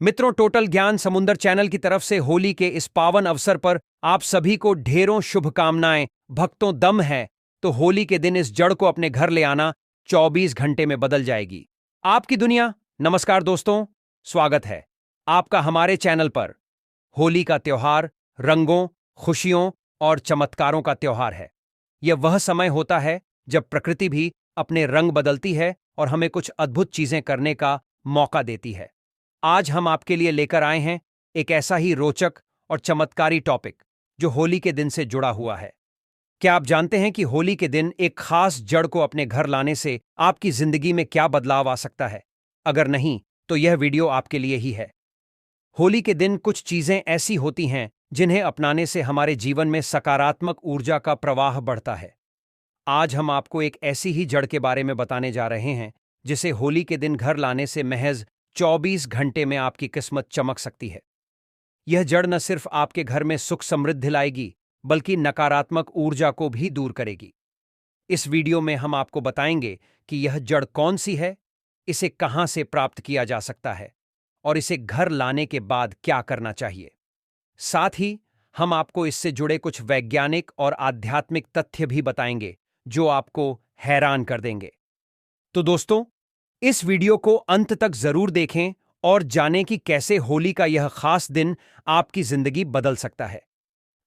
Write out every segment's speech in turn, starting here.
मित्रों, टोटल ज्ञान समुंदर चैनल की तरफ से होली के इस पावन अवसर पर आप सभी को ढेरों शुभकामनाएं। भक्तों, दम है तो होली के दिन इस जड़ को अपने घर ले आना। 24 घंटे में बदल जाएगी आपकी दुनिया। नमस्कार दोस्तों, स्वागत है आपका हमारे चैनल पर। होली का त्योहार रंगों, खुशियों और चमत्कारों का त्योहार है। यह वह समय होता है जब प्रकृति भी अपने रंग बदलती है और हमें कुछ अद्भुत चीजें करने का मौका देती है। आज हम आपके लिए लेकर आए हैं एक ऐसा ही रोचक और चमत्कारी टॉपिक जो होली के दिन से जुड़ा हुआ है। क्या आप जानते हैं कि होली के दिन एक खास जड़ को अपने घर लाने से आपकी जिंदगी में क्या बदलाव आ सकता है? अगर नहीं, तो यह वीडियो आपके लिए ही है। होली के दिन कुछ चीजें ऐसी होती हैं जिन्हें अपनाने से हमारे जीवन में सकारात्मक ऊर्जा का प्रवाह बढ़ता है। आज हम आपको एक ऐसी ही जड़ के बारे में बताने जा रहे हैं जिसे होली के दिन घर लाने से महज 24 घंटे में आपकी किस्मत चमक सकती है। यह जड़ न सिर्फ आपके घर में सुख समृद्धि लाएगी, बल्कि नकारात्मक ऊर्जा को भी दूर करेगी। इस वीडियो में हम आपको बताएंगे कि यह जड़ कौन सी है, इसे कहां से प्राप्त किया जा सकता है और इसे घर लाने के बाद क्या करना चाहिए। साथ ही हम आपको इससे जुड़े कुछ वैज्ञानिक और आध्यात्मिक तथ्य भी बताएंगे जो आपको हैरान कर देंगे। तो दोस्तों, इस वीडियो को अंत तक जरूर देखें और जानें कि कैसे होली का यह खास दिन आपकी जिंदगी बदल सकता है।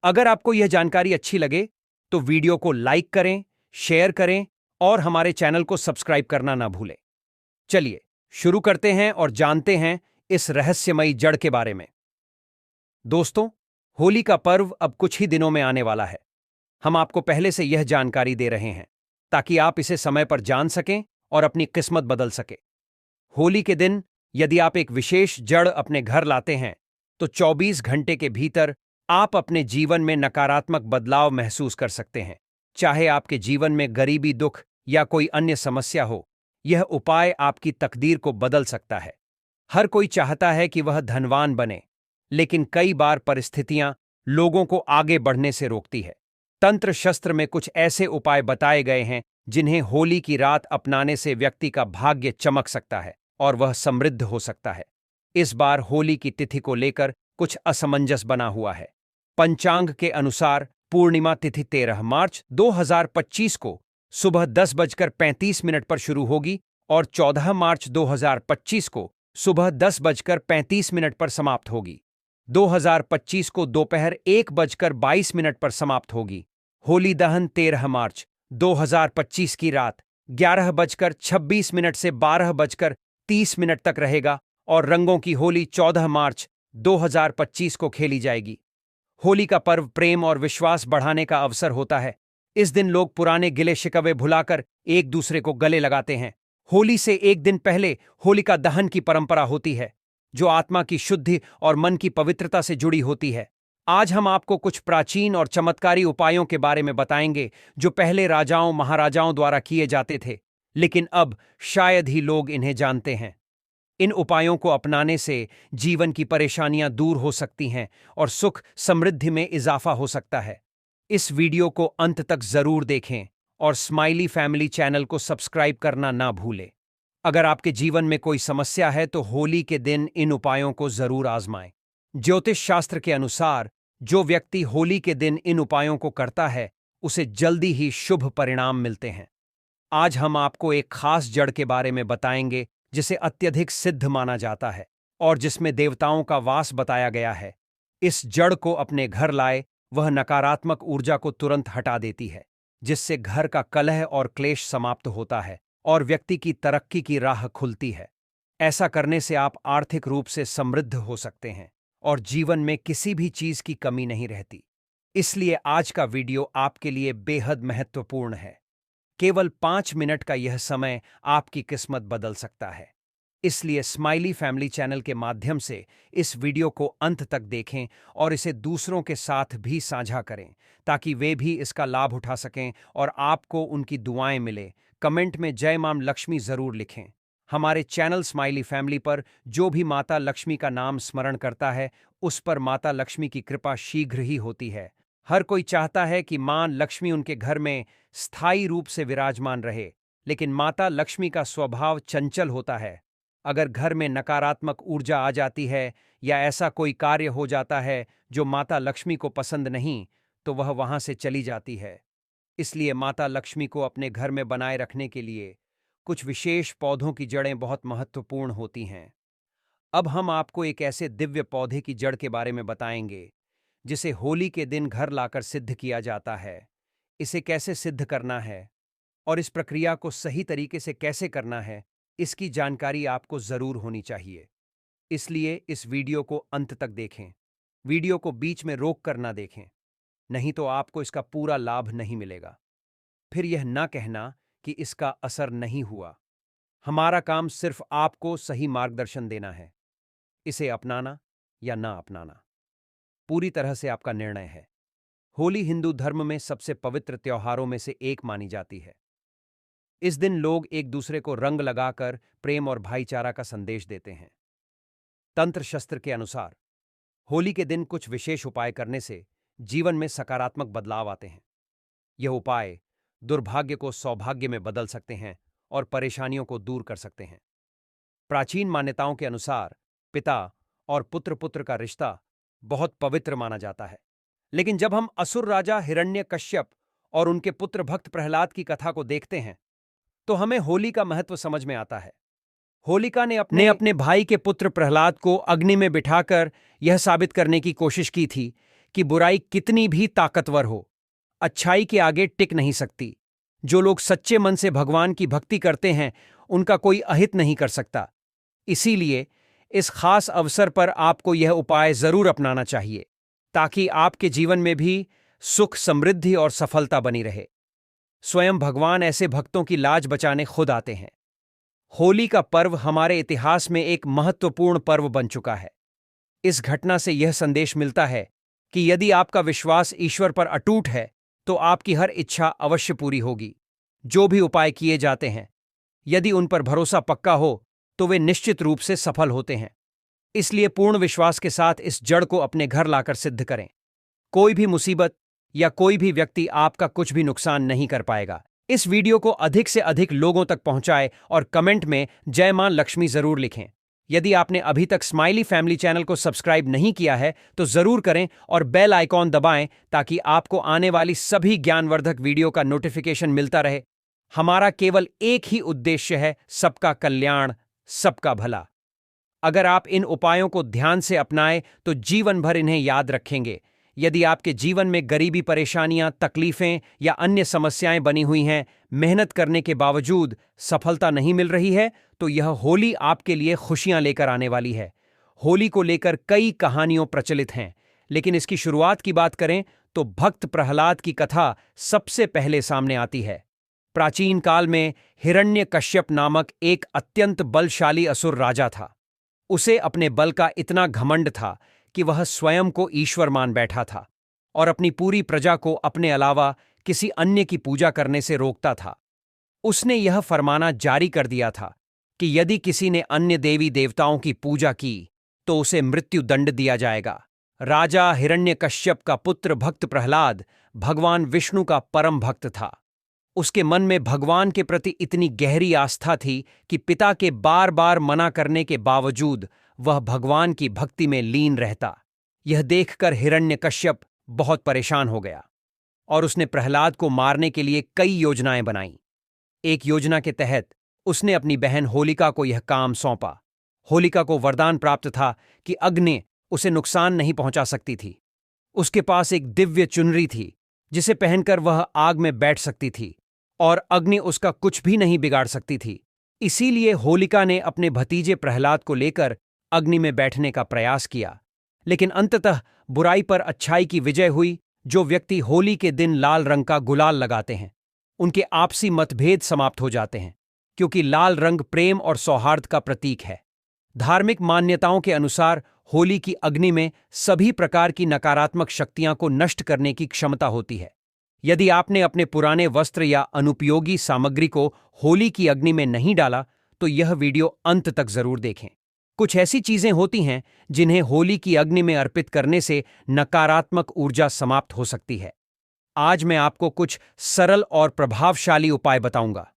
अगर आपको यह जानकारी अच्छी लगे तो वीडियो को लाइक करें, शेयर करें और हमारे चैनल को सब्सक्राइब करना ना भूलें। चलिए शुरू करते हैं और जानते हैं इस रहस्यमयी जड़ के बारे में। दोस्तों, होली का पर्व अब कुछ ही दिनों में आने वाला है। हम आपको पहले से यह जानकारी दे रहे हैं ताकि आप इसे समय पर जान सकें और अपनी किस्मत बदल सके। होली के दिन यदि आप एक विशेष जड़ अपने घर लाते हैं तो 24 घंटे के भीतर आप अपने जीवन में नकारात्मक बदलाव महसूस कर सकते हैं। चाहे आपके जीवन में गरीबी, दुख या कोई अन्य समस्या हो, यह उपाय आपकी तकदीर को बदल सकता है। हर कोई चाहता है कि वह धनवान बने, लेकिन कई बार परिस्थितियां लोगों को आगे बढ़ने से रोकती है। तंत्र शस्त्र में कुछ ऐसे उपाय बताए गए हैं जिन्हें होली की रात अपनाने से व्यक्ति का भाग्य चमक सकता है और वह समृद्ध हो सकता है। इस बार होली की तिथि को लेकर कुछ असमंजस बना हुआ है। पंचांग के अनुसार पूर्णिमा तिथि 13 मार्च 2025 को सुबह 10:35 पर शुरू होगी और 14 मार्च 2025 को सुबह 10:35 पर समाप्त होगी। 2025 को दोपहर 1:22 पर समाप्त होगी। होली दहन 13 मार्च 2025 की रात 11:26 से 12:30 तक रहेगा और रंगों की होली 14 मार्च 2025 को खेली जाएगी। होली का पर्व प्रेम और विश्वास बढ़ाने का अवसर होता है। इस दिन लोग पुराने गिले शिकवे भुलाकर एक दूसरे को गले लगाते हैं। होली से एक दिन पहले होलिका दहन की परंपरा होती है, जो आत्मा की शुद्धि और मन की पवित्रता से जुड़ी होती है। आज हम आपको कुछ प्राचीन और चमत्कारी उपायों के बारे में बताएंगे जो पहले राजाओं महाराजाओं द्वारा किए जाते थे, लेकिन अब शायद ही लोग इन्हें जानते हैं। इन उपायों को अपनाने से जीवन की परेशानियां दूर हो सकती हैं और सुख समृद्धि में इजाफा हो सकता है। इस वीडियो को अंत तक जरूर देखें और स्माइली फैमिली चैनल को सब्सक्राइब करना ना भूलें। अगर आपके जीवन में कोई समस्या है तो होली के दिन इन उपायों को जरूर आजमाएं। ज्योतिष शास्त्र के अनुसार जो व्यक्ति होली के दिन इन उपायों को करता है उसे जल्दी ही शुभ परिणाम मिलते हैं। आज हम आपको एक खास जड़ के बारे में बताएंगे जिसे अत्यधिक सिद्ध माना जाता है और जिसमें देवताओं का वास बताया गया है। इस जड़ को अपने घर लाए, वह नकारात्मक ऊर्जा को तुरंत हटा देती है, जिससे घर का कलह और क्लेश समाप्त होता है और व्यक्ति की तरक्की की राह खुलती है। ऐसा करने से आप आर्थिक रूप से समृद्ध हो सकते हैं और जीवन में किसी भी चीज की कमी नहीं रहती। इसलिए आज का वीडियो आपके लिए बेहद महत्वपूर्ण है। केवल 5 मिनट का यह समय आपकी किस्मत बदल सकता है। इसलिए स्माइली फैमिली चैनल के माध्यम से इस वीडियो को अंत तक देखें और इसे दूसरों के साथ भी साझा करें ताकि वे भी इसका लाभ उठा सकें और आपको उनकी दुआएं मिले। कमेंट में जय मां लक्ष्मी जरूर लिखें। हमारे चैनल स्माइली फैमिली पर जो भी माता लक्ष्मी का नाम स्मरण करता है, उस पर माता लक्ष्मी की कृपा शीघ्र ही होती है। हर कोई चाहता है कि मां लक्ष्मी उनके घर में स्थायी रूप से विराजमान रहे, लेकिन माता लक्ष्मी का स्वभाव चंचल होता है। अगर घर में नकारात्मक ऊर्जा आ जाती है या ऐसा कोई कार्य हो जाता है जो माता लक्ष्मी को पसंद नहीं, तो वह वहां से चली जाती है। इसलिए माता लक्ष्मी को अपने घर में बनाए रखने के लिए कुछ विशेष पौधों की जड़ें बहुत महत्वपूर्ण होती हैं। अब हम आपको एक ऐसे दिव्य पौधे की जड़ के बारे में बताएंगे जिसे होली के दिन घर लाकर सिद्ध किया जाता है। इसे कैसे सिद्ध करना है और इस प्रक्रिया को सही तरीके से कैसे करना है, इसकी जानकारी आपको जरूर होनी चाहिए। इसलिए इस वीडियो को अंत तक देखें। वीडियो को बीच में रोक कर ना देखें, नहीं तो आपको इसका पूरा लाभ नहीं मिलेगा। फिर यह ना कहना कि इसका असर नहीं हुआ। हमारा काम सिर्फ आपको सही मार्गदर्शन देना है। इसे अपनाना या ना अपनाना पूरी तरह से आपका निर्णय है। होली हिंदू धर्म में सबसे पवित्र त्योहारों में से एक मानी जाती है। इस दिन लोग एक दूसरे को रंग लगाकर प्रेम और भाईचारा का संदेश देते हैं। तंत्र शस्त्र के अनुसार होली के दिन कुछ विशेष उपाय करने से जीवन में सकारात्मक बदलाव आते हैं। यह उपाय दुर्भाग्य को सौभाग्य में बदल सकते हैं और परेशानियों को दूर कर सकते हैं। प्राचीन मान्यताओं के अनुसार पिता और पुत्र पुत्र का रिश्ता बहुत पवित्र माना जाता है। लेकिन जब हम असुर राजा हिरण्यकश्यप और उनके पुत्र भक्त प्रहलाद की कथा को देखते हैं, तो हमें होली का महत्व समझ में आता है। होलिका ने अपने भाई के पुत्र प्रहलाद को अग्नि में बिठाकर यह साबित करने की कोशिश की थी कि बुराई कितनी भी ताकतवर हो, अच्छाई के आगे टिक नहीं सकती। जो लोग सच्चे मन से भगवान की भक्ति करते हैं, उनका कोई अहित नहीं कर सकता। इसीलिए इस खास अवसर पर आपको यह उपाय जरूर अपनाना चाहिए, ताकि आपके जीवन में भी सुख, समृद्धि और सफलता बनी रहे। स्वयं भगवान ऐसे भक्तों की लाज बचाने खुद आते हैं। होली का पर्व हमारे इतिहास में एक महत्वपूर्ण पर्व बन चुका है। इस घटना से यह संदेश मिलता है कि यदि आपका विश्वास ईश्वर पर अटूट है, तो आपकी हर इच्छा अवश्य पूरी होगी। जो भी उपाय किए जाते हैं, यदि उन पर भरोसा पक्का हो, तो वे निश्चित रूप से सफल होते हैं। इसलिए पूर्ण विश्वास के साथ इस जड़ को अपने घर लाकर सिद्ध करें। कोई भी मुसीबत या कोई भी व्यक्ति आपका कुछ भी नुकसान नहीं कर पाएगा। इस वीडियो को अधिक से अधिक लोगों तक पहुंचाएं और कमेंट में जय मां लक्ष्मी जरूर लिखें। यदि आपने अभी तक स्माइली फैमिली चैनल को सब्सक्राइब नहीं किया है, तो जरूर करें और बेल आइकॉन दबाएं, ताकि आपको आने वाली सभी ज्ञानवर्धक वीडियो का नोटिफिकेशन मिलता रहे। हमारा केवल एक ही उद्देश्य है, सबका कल्याण, सबका भला। अगर आप इन उपायों को ध्यान से अपनाएं, तो जीवन भर इन्हें याद रखेंगे। यदि आपके जीवन में गरीबी, परेशानियां, तकलीफें या अन्य समस्याएं बनी हुई हैं, मेहनत करने के बावजूद सफलता नहीं मिल रही है, तो यह होली आपके लिए खुशियां लेकर आने वाली है। होली को लेकर कई कहानियों प्रचलित हैं, लेकिन इसकी शुरुआत की बात करें तो भक्त प्रहलाद की कथा सबसे पहले सामने आती है। प्राचीन काल में हिरण्यकश्यप नामक एक अत्यंत बलशाली असुर राजा था। उसे अपने बल का इतना घमंड था कि वह स्वयं को ईश्वर मान बैठा था और अपनी पूरी प्रजा को अपने अलावा किसी अन्य की पूजा करने से रोकता था। उसने यह फरमाना जारी कर दिया था कि यदि किसी ने अन्य देवी देवताओं की पूजा की, तो उसे मृत्यु दंड दिया जाएगा। राजा हिरण्यकश्यप का पुत्र भक्त प्रहलाद भगवान विष्णु का परम भक्त था। उसके मन में भगवान के प्रति इतनी गहरी आस्था थी कि पिता के बार बार मना करने के बावजूद वह भगवान की भक्ति में लीन रहता। यह देखकर हिरण्यकश्यप बहुत परेशान हो गया और उसने प्रहलाद को मारने के लिए कई योजनाएं बनाईं। एक योजना के तहत उसने अपनी बहन होलिका को यह काम सौंपा। होलिका को वरदान प्राप्त था कि अग्नि उसे नुकसान नहीं पहुंचा सकती थी। उसके पास एक दिव्य चुनरी थी, जिसे पहनकर वह आग में बैठ सकती थी और अग्नि उसका कुछ भी नहीं बिगाड़ सकती थी। इसीलिए होलिका ने अपने भतीजे प्रहलाद को लेकर अग्नि में बैठने का प्रयास किया, लेकिन अंततः बुराई पर अच्छाई की विजय हुई। जो व्यक्ति होली के दिन लाल रंग का गुलाल लगाते हैं, उनके आपसी मतभेद समाप्त हो जाते हैं, क्योंकि लाल रंग प्रेम और सौहार्द का प्रतीक है। धार्मिक मान्यताओं के अनुसार होली की अग्नि में सभी प्रकार की नकारात्मक शक्तियां को नष्ट करने की क्षमता होती है। यदि आपने अपने पुराने वस्त्र या अनुपयोगी सामग्री को होली की अग्नि में नहीं डाला, तो यह वीडियो अंत तक जरूर देखें। कुछ ऐसी चीजें होती हैं जिन्हें होली की अग्नि में अर्पित करने से नकारात्मक ऊर्जा समाप्त हो सकती है। आज मैं आपको कुछ सरल और प्रभावशाली उपाय बताऊंगा।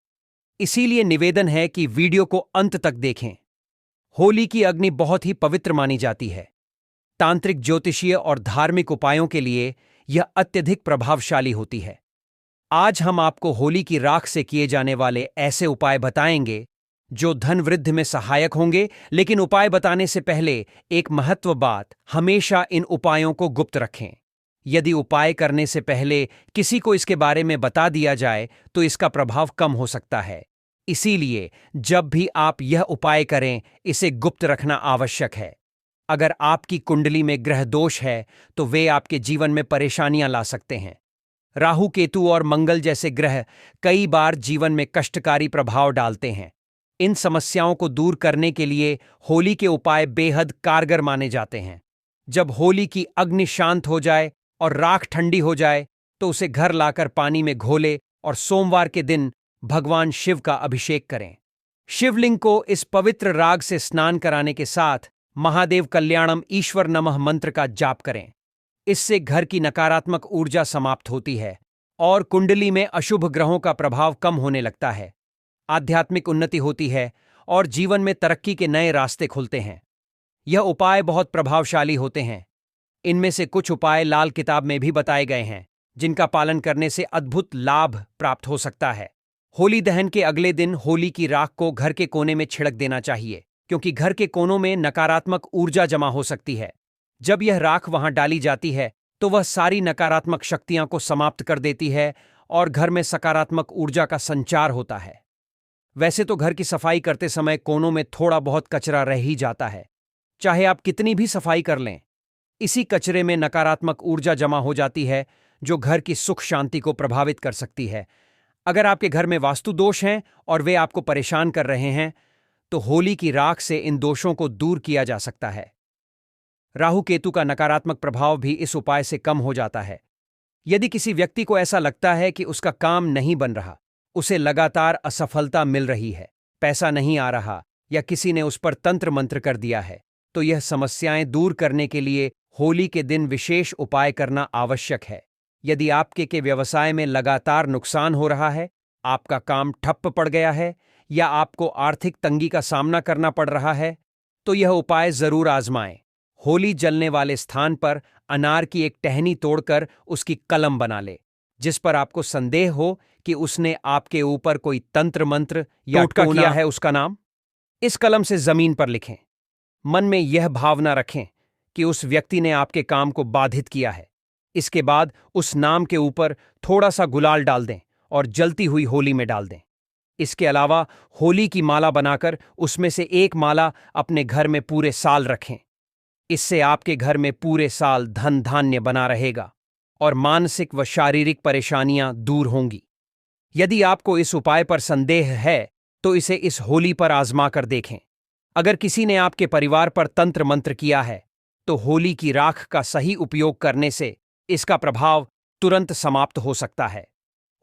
इसीलिए निवेदन है कि वीडियो को अंत तक देखें। होली की अग्नि बहुत ही पवित्र मानी जाती है। तांत्रिक, ज्योतिषीय और धार्मिक उपायों के लिए यह अत्यधिक प्रभावशाली होती है। आज हम आपको होली की राख से किए जाने वाले ऐसे उपाय बताएंगे जो धन वृद्धि में सहायक होंगे, लेकिन उपाय बताने से पहले एक महत्व बात, हमेशा इन उपायों को गुप्त रखें। यदि उपाय करने से पहले किसी को इसके बारे में बता दिया जाए तो इसका प्रभाव कम हो सकता है। इसीलिए जब भी आप यह उपाय करें, इसे गुप्त रखना आवश्यक है। अगर आपकी कुंडली में ग्रह दोष है तो वे आपके जीवन में परेशानियां ला सकते हैं। राहु, केतु और मंगल जैसे ग्रह कई बार जीवन में कष्टकारी प्रभाव डालते हैं। इन समस्याओं को दूर करने के लिए होली के उपाय बेहद कारगर माने जाते हैं। जब होली की अग्नि शांत हो जाए और राख ठंडी हो जाए तो उसे घर लाकर पानी में घोले और सोमवार के दिन भगवान शिव का अभिषेक करें। शिवलिंग को इस पवित्र राग से स्नान कराने के साथ महादेव कल्याणम ईश्वर नमः मंत्र का जाप करें। इससे घर की नकारात्मक ऊर्जा समाप्त होती है और कुंडली में अशुभ ग्रहों का प्रभाव कम होने लगता है। आध्यात्मिक उन्नति होती है और जीवन में तरक्की के नए रास्ते खुलते हैं। यह उपाय बहुत प्रभावशाली होते हैं। इनमें से कुछ उपाय लाल किताब में भी बताए गए हैं, जिनका पालन करने से अद्भुत लाभ प्राप्त हो सकता है। होली दहन के अगले दिन होली की राख को घर के कोने में छिड़क देना चाहिए, क्योंकि घर के कोनों में नकारात्मक ऊर्जा जमा हो सकती है। जब यह राख वहां डाली जाती है तो वह सारी नकारात्मक शक्तियां को समाप्त कर देती है और घर में सकारात्मक ऊर्जा का संचार होता है। वैसे तो घर की सफाई करते समय कोनों में थोड़ा बहुत कचरा रह ही जाता है, चाहे आप कितनी भी सफाई कर लें। इसी कचरे में नकारात्मक ऊर्जा जमा हो जाती है जो घर की सुख शांति को प्रभावित कर सकती है। अगर आपके घर में वास्तु दोष हैं और वे आपको परेशान कर रहे हैं तो होली की राख से इन दोषों को दूर किया जा सकता है। राहु केतु का नकारात्मक प्रभाव भी इस उपाय से कम हो जाता है। यदि किसी व्यक्ति को ऐसा लगता है कि उसका काम नहीं बन रहा, उसे लगातार असफलता मिल रही है, पैसा नहीं आ रहा या किसी ने उस पर तंत्र मंत्र कर दिया है, तो यह समस्याएं दूर करने के लिए होली के दिन विशेष उपाय करना आवश्यक है। यदि आपके के व्यवसाय में लगातार नुकसान हो रहा है, आपका काम ठप्प पड़ गया है या आपको आर्थिक तंगी का सामना करना पड़ रहा है, तो यह उपाय जरूर आजमाएं। होली जलने वाले स्थान पर अनार की एक टहनी तोड़कर उसकी कलम बना ले, जिस पर आपको संदेह हो कि उसने आपके ऊपर कोई तंत्र मंत्र या टोटका किया है, उसका नाम इस कलम से जमीन पर लिखें। मन में यह भावना रखें कि उस व्यक्ति ने आपके काम को बाधित किया है। इसके बाद उस नाम के ऊपर थोड़ा सा गुलाल डाल दें और जलती हुई होली में डाल दें। इसके अलावा होली की माला बनाकर उसमें से एक माला अपने घर में पूरे साल रखें। इससे आपके घर में पूरे साल धन धान्य बना रहेगा और मानसिक व शारीरिक परेशानियां दूर होंगी। यदि आपको इस उपाय पर संदेह है तो इसे इस होली पर आजमा कर देखें। अगर किसी ने आपके परिवार पर तंत्र मंत्र किया है तो होली की राख का सही उपयोग करने से इसका प्रभाव तुरंत समाप्त हो सकता है।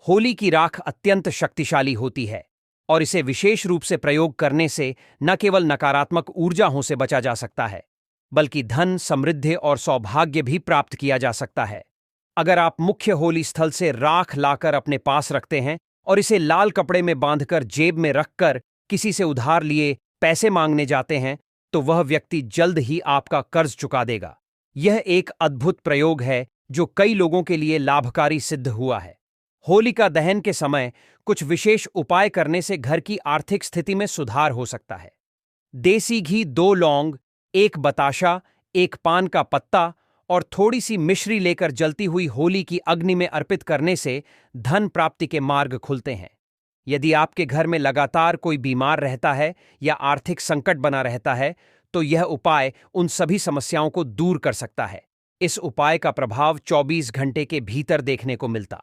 होली की राख अत्यंत शक्तिशाली होती है और इसे विशेष रूप से प्रयोग करने से न केवल नकारात्मक ऊर्जाओं से बचा जा सकता है, बल्कि धन, समृद्धि और सौभाग्य भी प्राप्त किया जा सकता है। अगर आप मुख्य होली स्थल से राख लाकर अपने पास रखते हैं और इसे लाल कपड़े में बांधकर जेब में रखकर किसी से उधार लिए पैसे मांगने जाते हैं तो वह व्यक्ति जल्द ही आपका कर्ज चुका देगा। यह एक अद्भुत प्रयोग है जो कई लोगों के लिए लाभकारी सिद्ध हुआ है। होलिका दहन के समय कुछ विशेष उपाय करने से घर की आर्थिक स्थिति में सुधार हो सकता है। देसी घी, 2 लौंग, 1 बताशा, 1 पान का पत्ता और थोड़ी सी मिश्री लेकर जलती हुई होली की अग्नि में अर्पित करने से धन प्राप्ति के मार्ग खुलते हैं। यदि आपके घर में लगातार कोई बीमार रहता है या आर्थिक संकट बना रहता है तो यह उपाय उन सभी समस्याओं को दूर कर सकता है। इस उपाय का प्रभाव 24 घंटे के भीतर देखने को मिलता।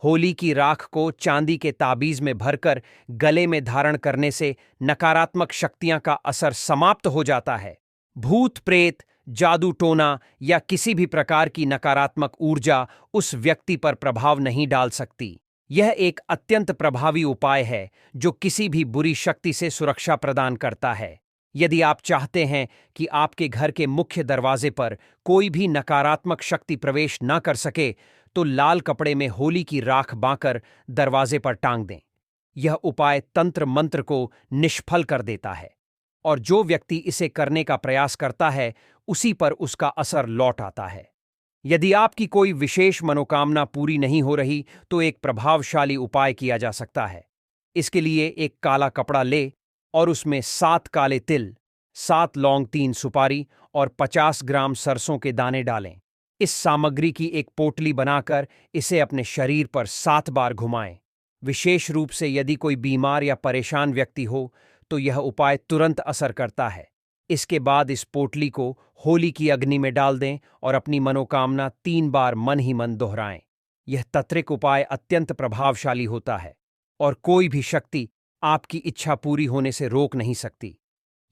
होली की राख को चांदी के ताबीज में भरकर गले में धारण करने से नकारात्मक शक्तियां का असर समाप्त हो जाता है। भूत प्रेत, जादू टोना या किसी भी प्रकार की नकारात्मक ऊर्जा उस व्यक्ति पर प्रभाव नहीं डाल सकती। यह एक अत्यंत प्रभावी उपाय है जो किसी भी बुरी शक्ति से सुरक्षा प्रदान करता है। यदि आप चाहते हैं कि आपके घर के मुख्य दरवाजे पर कोई भी नकारात्मक शक्ति प्रवेश न कर सके तो लाल कपड़े में होली की राख बांधकर दरवाजे पर टांग दें। यह उपाय तंत्र मंत्र को निष्फल कर देता है और जो व्यक्ति इसे करने का प्रयास करता है उसी पर उसका असर लौट आता है। यदि आपकी कोई विशेष मनोकामना पूरी नहीं हो रही तो एक प्रभावशाली उपाय किया जा सकता है। इसके लिए एक काला कपड़ा ले और उसमें 7 काले तिल, 7 लौंग, 3 सुपारी और 50 ग्राम सरसों के दाने डालें। इस सामग्री की एक पोटली बनाकर इसे अपने शरीर पर 7 बार घुमाएं। विशेष रूप से यदि कोई बीमार या परेशान व्यक्ति हो तो यह उपाय तुरंत असर करता है। इसके बाद इस पोटली को होली की अग्नि में डाल दें और अपनी मनोकामना 3 बार मन ही मन दोहराएं। यह तंत्रिक उपाय अत्यंत प्रभावशाली होता है और कोई भी शक्ति आपकी इच्छा पूरी होने से रोक नहीं सकती।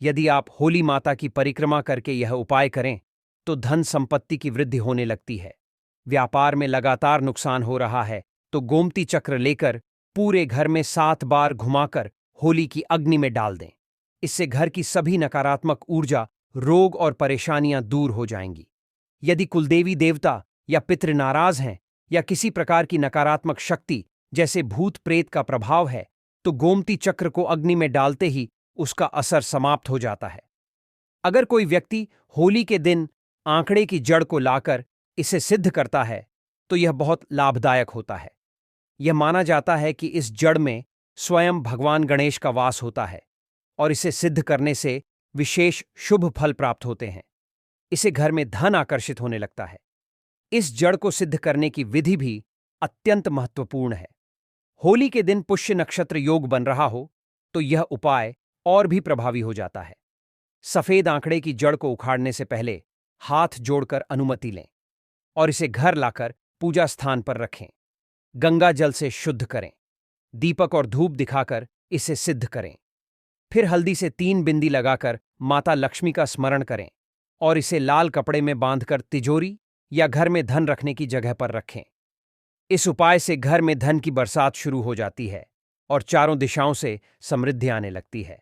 यदि आप होली माता की परिक्रमा करके यह उपाय करें तो धन संपत्ति की वृद्धि होने लगती है। व्यापार में लगातार नुकसान हो रहा है तो गोमती चक्र लेकर पूरे घर में 7 बार घुमाकर होली की अग्नि में डाल दें। इससे घर की सभी नकारात्मक ऊर्जा, रोग और परेशानियां दूर हो जाएंगी। यदि कुलदेवी देवता या पितृ नाराज हैं या किसी प्रकार की नकारात्मक शक्ति जैसे भूत प्रेत का प्रभाव है तो गोमती चक्र को अग्नि में डालते ही उसका असर समाप्त हो जाता है। अगर कोई व्यक्ति होली के दिन आंकड़े की जड़ को लाकर इसे सिद्ध करता है तो यह बहुत लाभदायक होता है। यह माना जाता है कि इस जड़ में स्वयं भगवान गणेश का वास होता है और इसे सिद्ध करने से विशेष शुभ फल प्राप्त होते हैं। इसे घर में धन आकर्षित होने लगता है। इस जड़ को सिद्ध करने की विधि भी अत्यंत महत्वपूर्ण है। होली के दिन पुष्य नक्षत्र योग बन रहा हो तो यह उपाय और भी प्रभावी हो जाता है। सफेद आंकड़े की जड़ को उखाड़ने से पहले हाथ जोड़कर अनुमति लें और इसे घर लाकर पूजा स्थान पर रखें। गंगा जल से शुद्ध करें। दीपक और धूप दिखाकर इसे सिद्ध करें। फिर हल्दी से 3 बिंदी लगाकर माता लक्ष्मी का स्मरण करें और इसे लाल कपड़े में बांधकर तिजोरी या घर में धन रखने की जगह पर रखें। इस उपाय से घर में धन की बरसात शुरू हो जाती है और चारों दिशाओं से समृद्धि आने लगती है।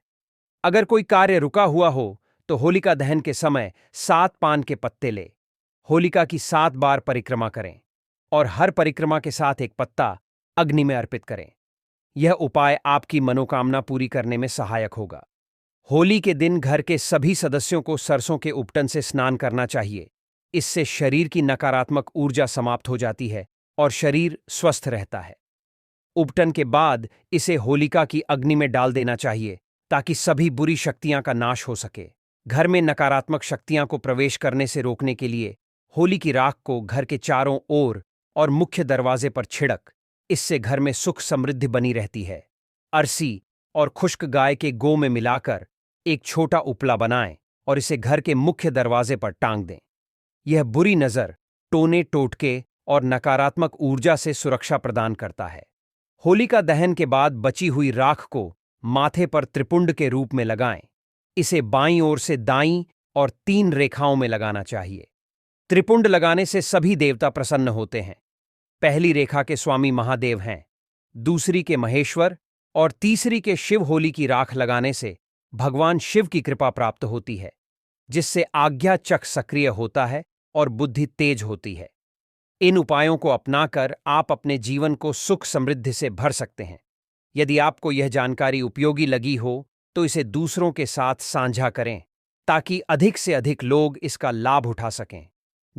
अगर कोई कार्य रुका हुआ हो तो होलिका दहन के समय 7 पान के पत्ते ले होलिका की 7 बार परिक्रमा करें और हर परिक्रमा के साथ एक पत्ता अग्नि में अर्पित करें। यह उपाय आपकी मनोकामना पूरी करने में सहायक होगा। होली के दिन घर के सभी सदस्यों को सरसों के उपटन से स्नान करना चाहिए। इससे शरीर की नकारात्मक ऊर्जा समाप्त हो जाती है और शरीर स्वस्थ रहता है। उपटन के बाद इसे होलिका की अग्नि में डाल देना चाहिए ताकि सभी बुरी शक्तियां का नाश हो सके। घर में नकारात्मक शक्तियां को प्रवेश करने से रोकने के लिए होली की राख को घर के चारों ओर और मुख्य दरवाजे पर छिड़क। इससे घर में सुख समृद्धि बनी रहती है। अरसी और खुश्क गाय के गो में मिलाकर एक छोटा उपला बनाएं और इसे घर के मुख्य दरवाजे पर टांग दें। यह बुरी नज़र, टोने टोटके और नकारात्मक ऊर्जा से सुरक्षा प्रदान करता है। होलिका दहन के बाद बची हुई राख को माथे पर त्रिपुंड के रूप में लगाएं। इसे बाईं ओर से दाईं और 3 रेखाओं में लगाना चाहिए। त्रिपुंड लगाने से सभी देवता प्रसन्न होते हैं। पहली रेखा के स्वामी महादेव हैं, दूसरी के महेश्वर और तीसरी के शिव। होली की राख लगाने से भगवान शिव की कृपा प्राप्त होती है, जिससे आज्ञा चक्र सक्रिय होता है और बुद्धि तेज होती है। इन उपायों को अपनाकर आप अपने जीवन को सुख समृद्धि से भर सकते हैं। यदि आपको यह जानकारी उपयोगी लगी हो तो इसे दूसरों के साथ साझा करें ताकि अधिक से अधिक लोग इसका लाभ उठा सकें।